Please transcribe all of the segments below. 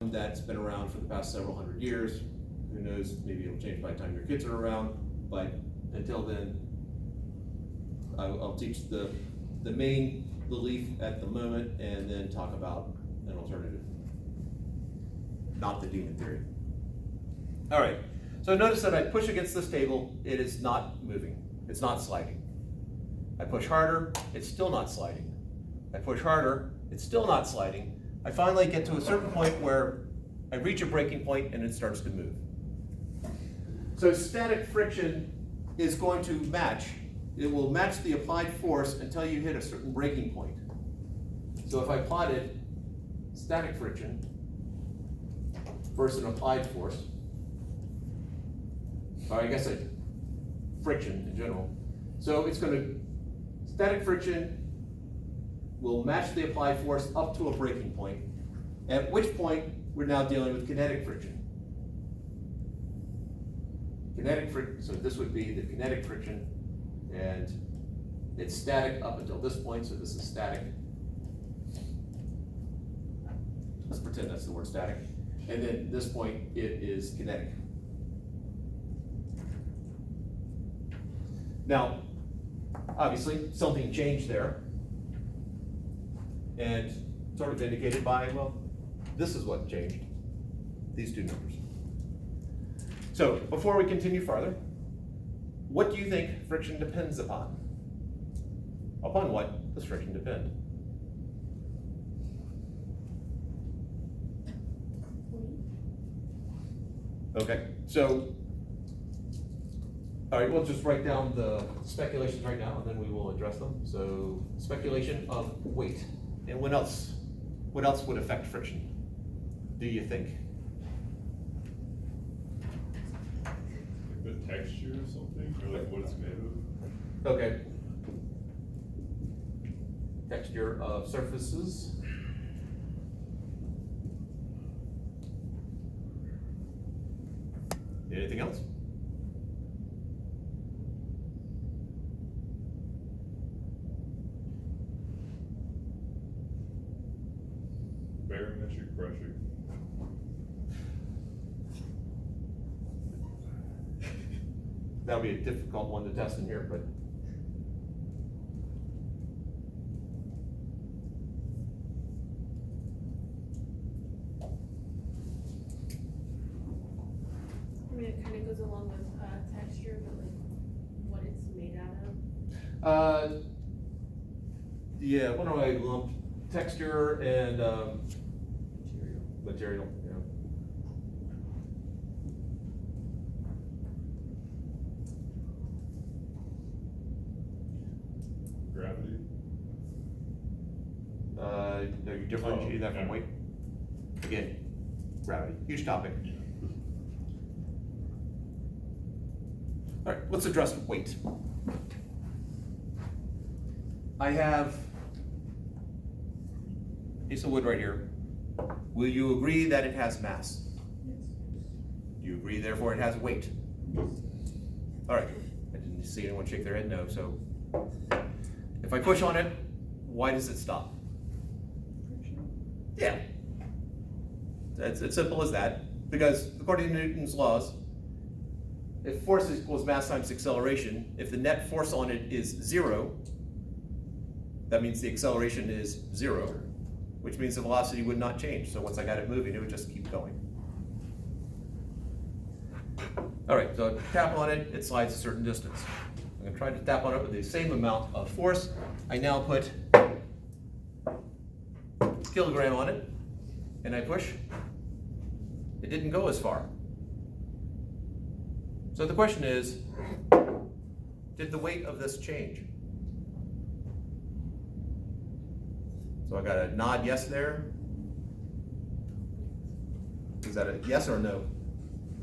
that's been around for the past several hundred years. Who knows, maybe it'll change by the time your kids are around, but until then, I'll teach the main belief at the moment and then talk about an alternative, not the demon theory. All right, so notice that I push against this table, it is not moving, it's not sliding. I push harder, it's still not sliding. I push harder, it's still not sliding. I finally get to a certain point where I reach a breaking point and it starts to move. So static friction is going to match. It will match the applied force until you hit a certain breaking point. So if I plotted static friction versus an applied force, or I guess friction in general. So it's going to, static friction will match the applied force up to a breaking point, at which point we're now dealing with kinetic friction. Kinetic friction, so this would be the kinetic friction, and it's static up until this point, so this is static. Let's pretend that's the word static. And then this point, it is kinetic. Now, obviously, something changed there. And sort of indicated by, well, this is what changed, these two numbers. So before we continue farther, what do you think friction depends upon? Upon what does friction depend? Okay, so, all right, we'll just write down the speculations right now and then we will address them. So speculation of weight. And what else would affect friction, do you think? Like the texture or something, or like what it's made of? Okay. Texture of surfaces. Anything else? Barometric pressure. That would be a difficult one to test in here, but. I mean, it kind of goes along with texture, but like what it's made out of. Yeah, what do I lump? Texture and material, yeah. Gravity. Are you differentiating that from weight? Again, gravity, huge topic. Yeah. All right, let's address weight. I have a piece of wood right here. Will you agree that it has mass? Yes. Do you agree, therefore, it has weight? All right, I didn't see anyone shake their head no, so if I push on it, why does it stop? Yeah. It's simple as that, because according to Newton's laws, if force equals mass times acceleration, if the net force on it is 0, that means the acceleration is 0, which means the velocity would not change. So once I got it moving, it would just keep going. All right, so tap on it, it slides a certain distance. I'm gonna try to tap on it with the same amount of force. I now put kilogram on it, and I push. It didn't go as far. So the question is, did the weight of this change? So I got a nod yes there. Is that a yes or a no?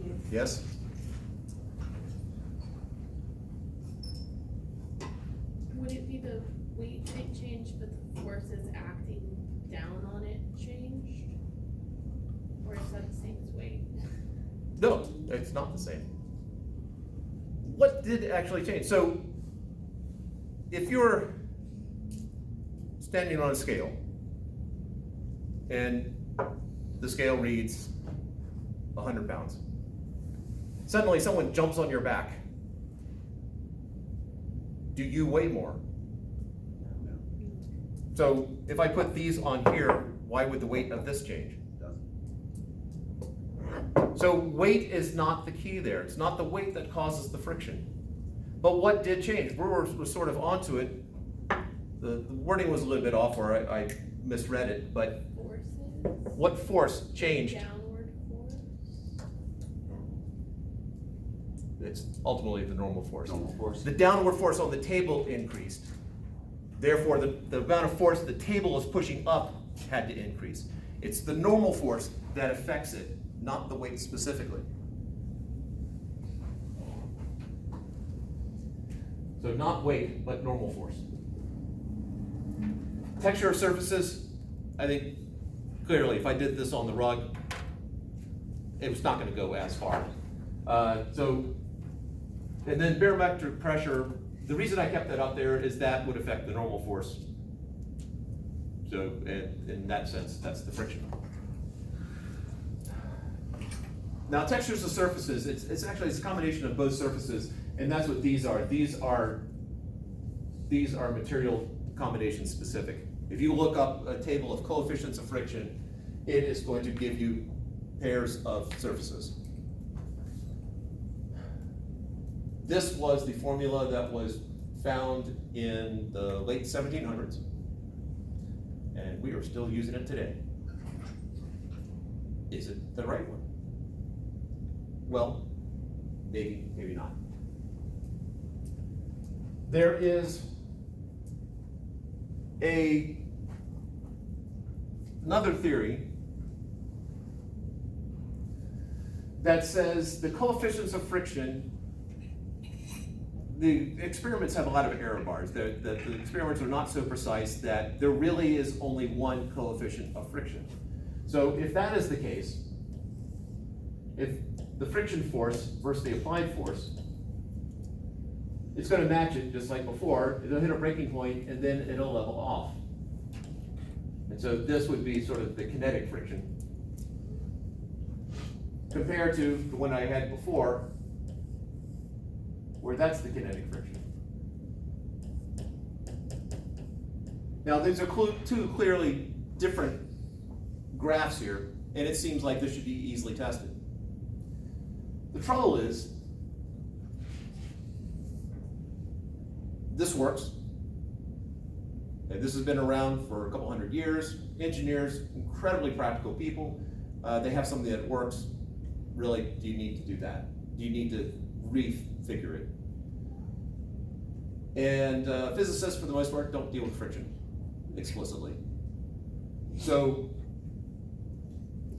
Yes. Yes? Would it be the weight that changed, but the forces acting down on it changed? Or is that the same as weight? No, it's not the same. What did actually change? So if you're standing on a scale and the scale reads 100 pounds. Suddenly someone jumps on your back. Do you weigh more? So if I put these on here, why would the weight of this change? So weight is not the key there. It's not the weight that causes the friction. But what did change? Brewer was sort of onto it. The wording was a little bit off, or I misread it, but Forces? what force changed? Downward force? It's ultimately the normal force. Normal force. The downward force on the table increased. Therefore, the amount of force the table is pushing up had to increase. It's the normal force that affects it, not the weight specifically. So not weight, but normal force. Texture of surfaces, I think clearly if I did this on the rug, it was not going to go as far. And then barometric pressure, the reason I kept that up there is that would affect the normal force. So in that sense, that's the friction. Now textures of surfaces, it's a combination of both surfaces, and that's what these are. These are material combination specific. If you look up a table of coefficients of friction, it is going to give you pairs of surfaces. This was the formula that was found in the late 1700s, and we are still using it today. Is it the right one? Well, maybe, maybe not. There is another theory that says the coefficients of friction, the experiments have a lot of error bars. The experiments are not so precise that there really is only one coefficient of friction. So if that is the case, if the friction force versus the applied force, it's going to match it just like before. It'll hit a breaking point and then it'll level off. And so this would be sort of the kinetic friction compared to the one I had before, where that's the kinetic friction. Now these are two clearly different graphs here, and it seems like this should be easily tested. The trouble is, this works. And this has been around for a couple hundred years. Engineers, incredibly practical people, they have something that works. Really, do you need to do that? Do you need to refigure it? And physicists, for the most part, don't deal with friction explicitly. So,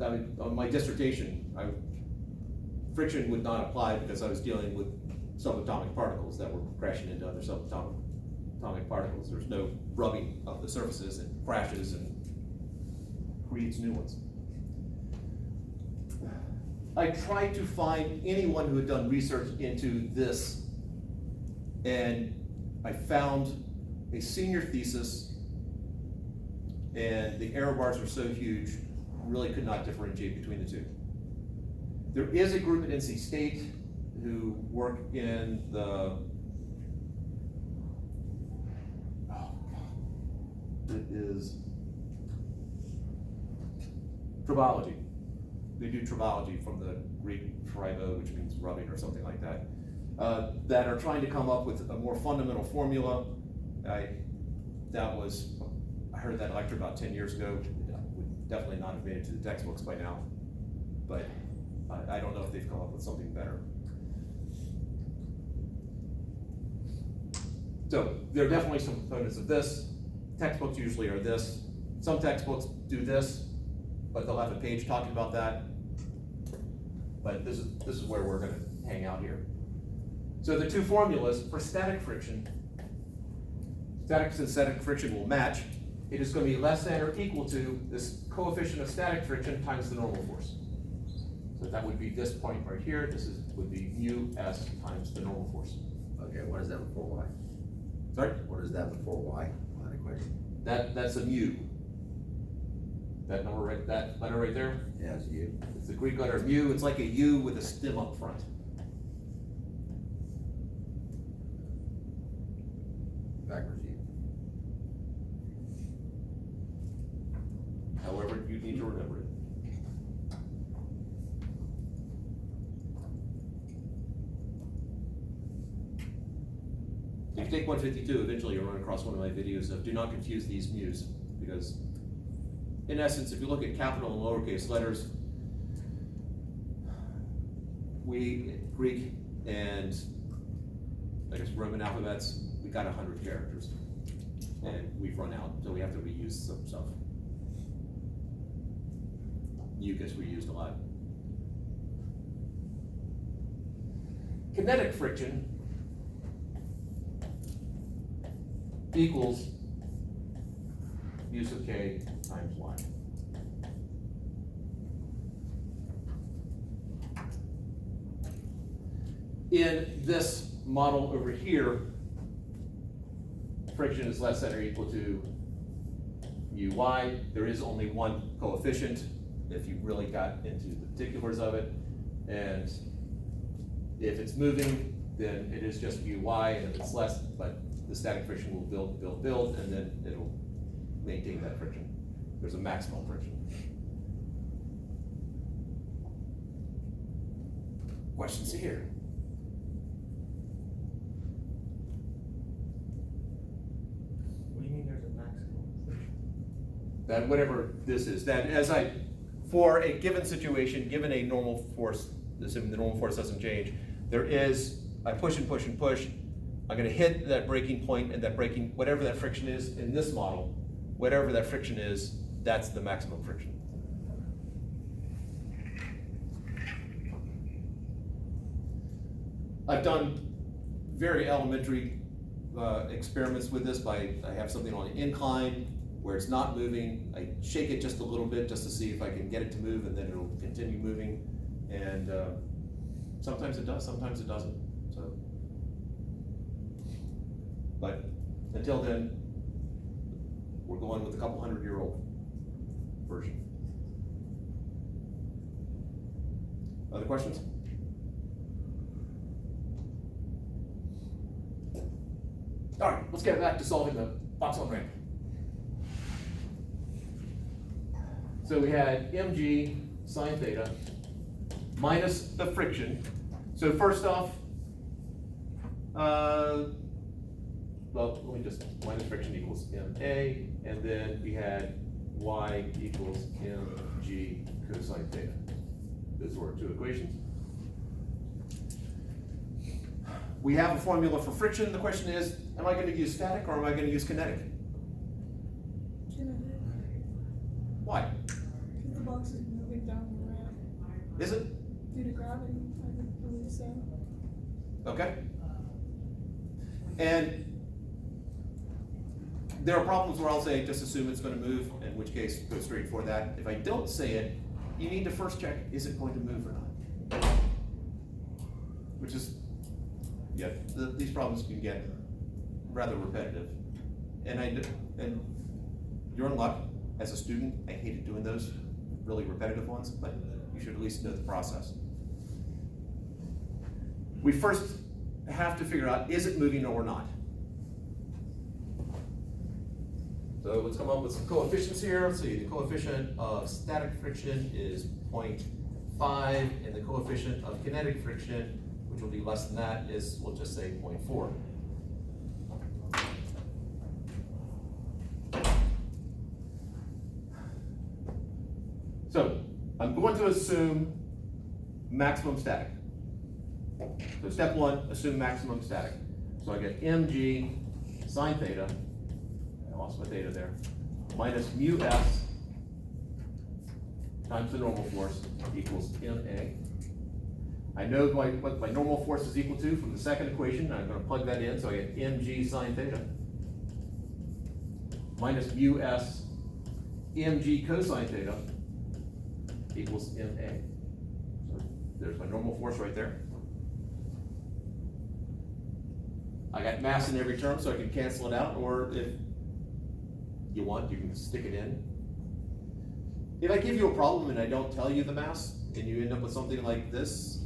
on my dissertation, friction would not apply because I was dealing with subatomic particles that were crashing into other subatomic particles. There's no rubbing of the surfaces, and crashes and creates new ones. I tried to find anyone who had done research into this, and I found a senior thesis, and the error bars were so huge, really could not differentiate between the two. There is a group at NC State who work in the, it is tribology. They do tribology from the Greek tribo, which means rubbing or something like that, that are trying to come up with a more fundamental formula. I heard that lecture about 10 years ago. It would definitely not have made it to the textbooks by now, but I don't know if they've come up with something better. So there are definitely some components of this. Textbooks usually are this. Some textbooks do this, but they'll have a page talking about that. But this is where we're going to hang out here. So the two formulas for static friction, static and static friction will match. It is going to be less than or equal to this coefficient of static friction times the normal force. So that would be this point right here. This would be mu s times the normal force. Okay, what is that before y? Sorry? What is that before y? That equation. That's a mu. That number right, that letter right there, Yeah, it's you. it's the Greek letter mu, it's like a U with a stem up front. Backwards U. However, you need to remember it. If you take 152, eventually you'll run across one of my videos of do not confuse these mu's, because in essence, if you look at capital and lowercase letters, Greek and I guess Roman alphabets, we got 100 characters. And we've run out, so we have to reuse some stuff. U gets reused a lot. Kinetic friction equals mu sub k times y. In this model over here, friction is less than or equal to mu y. There is only one coefficient if you really got into the particulars of it. And if it's moving, then it is just mu y, and if it's less, but the static friction will build, and then it'll maintain that friction. There's a maximum friction. Questions here? What do you mean there's a maximum friction? That whatever this is, that for a given situation, given a normal force, assuming the normal force doesn't change, there is, I push and push and push, I'm gonna hit that breaking point, and that breaking, whatever that friction is in this model, whatever that friction is, that's the maximum friction. I've done very elementary experiments with this I have something on an incline where it's not moving, I shake it just a little bit just to see if I can get it to move, and then it'll continue moving. And sometimes it does, sometimes it doesn't. So, but until then, we're going with a couple 100-year-old version. Other questions? All right, let's get back to solving the Boxholm ramp. So we had mg sine theta minus the friction. So first off, well, let me just, minus friction equals ma, and then we had y equals mg cosine theta. Those were our two equations. We have a formula for friction. The question is, am I going to use static or am I going to use kinetic? Kinetic. Why? Because the box is moving down the ramp Is it? due to gravity, I believe so. Okay. And there are problems where I'll say, just assume it's going to move, in which case go straight for that. If I don't say it, you need to first check, is it going to move or not? Which is, yeah, these problems can get rather repetitive. And you're in luck. As a student, I hated doing those really repetitive ones, but you should at least know the process. We first have to figure out, is it moving or not? So let's come up with some coefficients here. Let's see, the coefficient of static friction is 0.5, and the coefficient of kinetic friction, which will be less than that, is, we'll just say 0.4. So I'm going to assume maximum static. So step one, assume maximum static. So I get mg sine theta, I lost my theta there, minus mu s times the normal force equals ma. I know what my normal force is equal to from the second equation. I'm going to plug that in, so I get mg sine theta minus mu s mg cosine theta equals ma. So there's my normal force right there. I got mass in every term, so I can cancel it out, or if you want, you can stick it in. If I give you a problem and I don't tell you the mass, and you end up with something like this,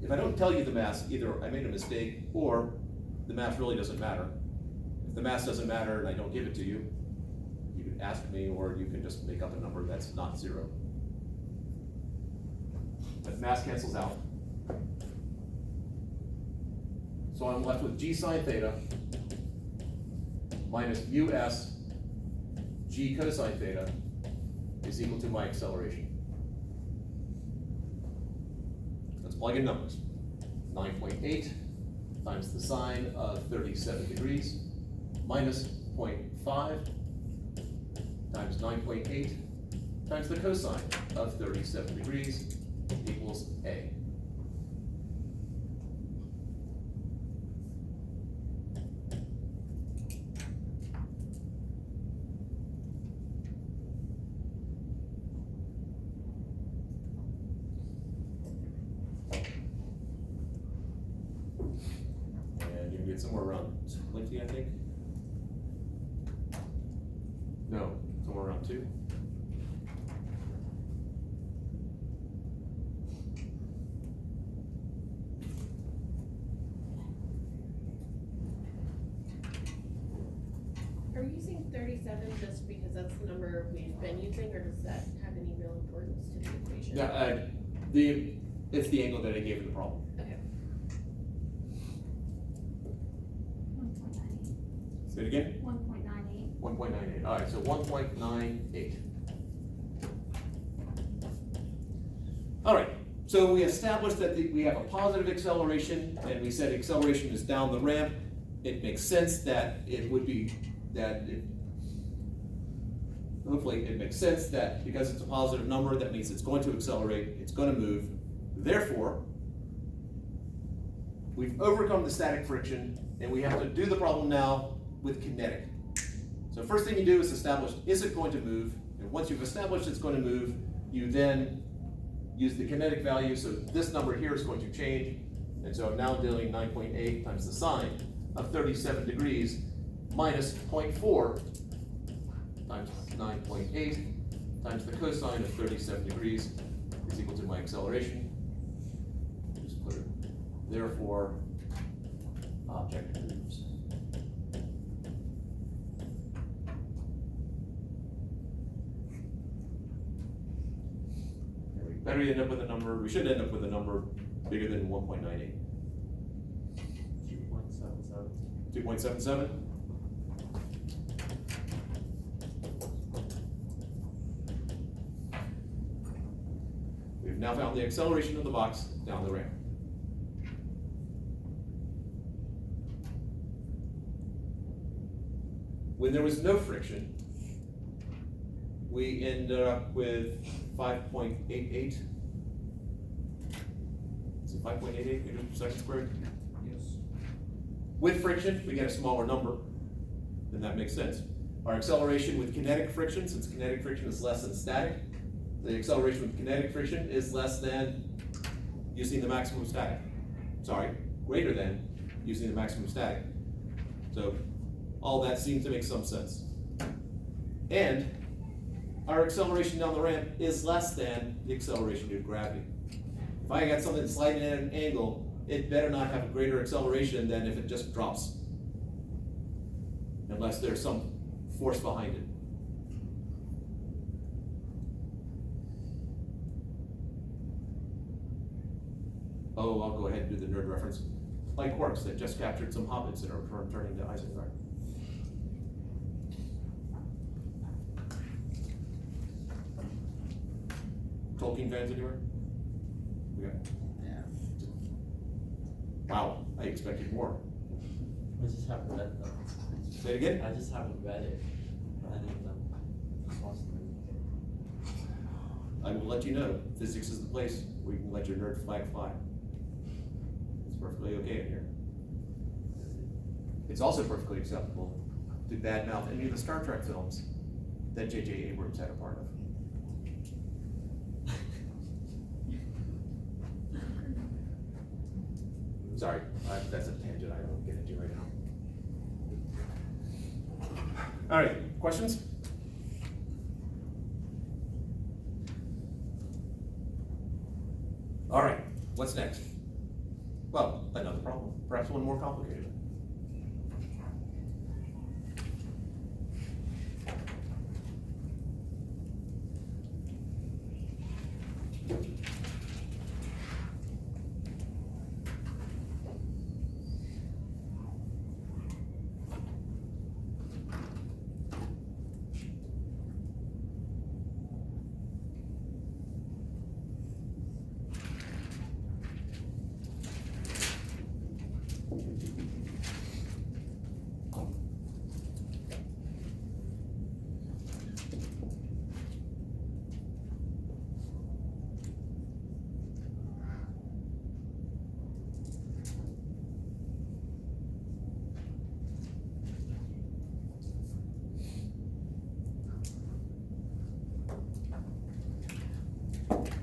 if I don't tell you the mass, either I made a mistake or the mass really doesn't matter. If the mass doesn't matter and I don't give it to you, you can ask me, or you can just make up a number that's not 0. But mass cancels out. So I'm left with g sine theta minus us g cosine theta is equal to my acceleration. Let's plug in numbers. 9.8 times the sine of 37 degrees minus 0.5 times 9.8 times the cosine of 37 degrees equals A. And you can get somewhere around 20, I think. No, somewhere around 2. Are we using 37 just because that's the number we've been using, or does that have any real importance to the equation? Yeah, it's the angle that I gave in the problem. Okay. 1.98. Say it again? 1.98. 1.98. All right, so 1.98. All right, so we established that we have a positive acceleration, and we said acceleration is down the ramp. It makes sense that it would be hopefully it makes sense that because it's a positive number, that means it's going to accelerate, it's going to move. Therefore, we've overcome the static friction, and we have to do the problem now with kinetic. So first thing you do is establish, is it going to move? And once you've established it's going to move, you then use the kinetic value. So this number here is going to change. And so I'm now doing 9.8 times the sine of 37 degrees minus 0.4 times 9.8 times the cosine of 37 degrees is equal to my acceleration. Just put it, therefore, object moves. And we better end up with a number, we should end up with a number bigger than 1.98. 2.77. 2.77? We've now found the acceleration of the box down the ramp. When there was no friction, we ended up with 5.88. Is it 5.88 meters per second squared? Yes. With friction, we get a smaller number, then that makes sense. Our acceleration with kinetic friction, since kinetic friction is less than static, the acceleration with kinetic friction is less than using the maximum static. Sorry, greater than using the maximum static. So all that seems to make some sense. And our acceleration down the ramp is less than the acceleration due to gravity. If I got something sliding at an angle, it better not have a greater acceleration than if it just drops. Unless there's some force behind it. Oh, I'll go ahead and do the nerd reference. Like quarks that just captured some hobbits that are returning to Isengard. Tolkien fans anywhere? We got. Yeah. Wow, I expected more. I just haven't read them. Say it again? I just haven't read it. I didn't know. I will let you know. Physics is the place where you can let your nerd flag fly. It's perfectly okay in here. It's also perfectly acceptable to badmouth any of the Star Trek films that J.J. Abrams had a part of. Sorry, that's a tangent I don't get into right now. All right, questions? All right, what's next? Well, another problem, perhaps one more complicated.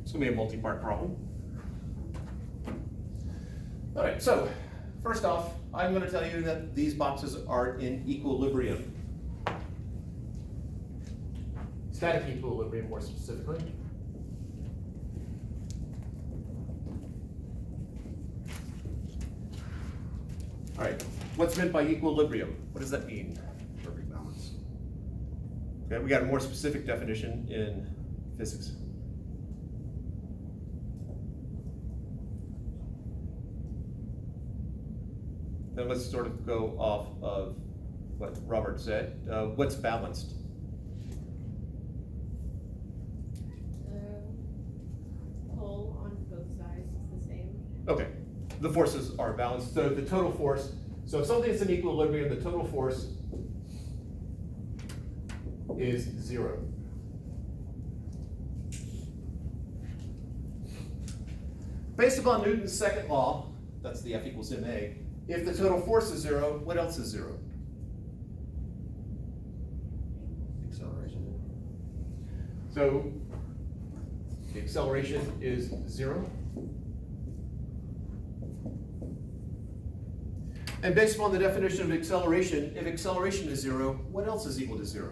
It's gonna be a multi-part problem. All right, so first off, I'm gonna tell you that these boxes are in equilibrium. Static equilibrium, more specifically. All right, what's meant by equilibrium? What does that mean? Perfect balance. Okay, we got a more specific definition in physics. Then let's sort of go off of what Robert said. What's balanced? The pull on both sides is the same. Okay, the forces are balanced. So the total force, so if something is in equilibrium, the total force is 0. Based upon Newton's second law, that's the F equals ma, if the total force is 0, what else is 0? Acceleration. So the acceleration is 0. And based upon the definition of acceleration, if acceleration is 0, what else is equal to 0?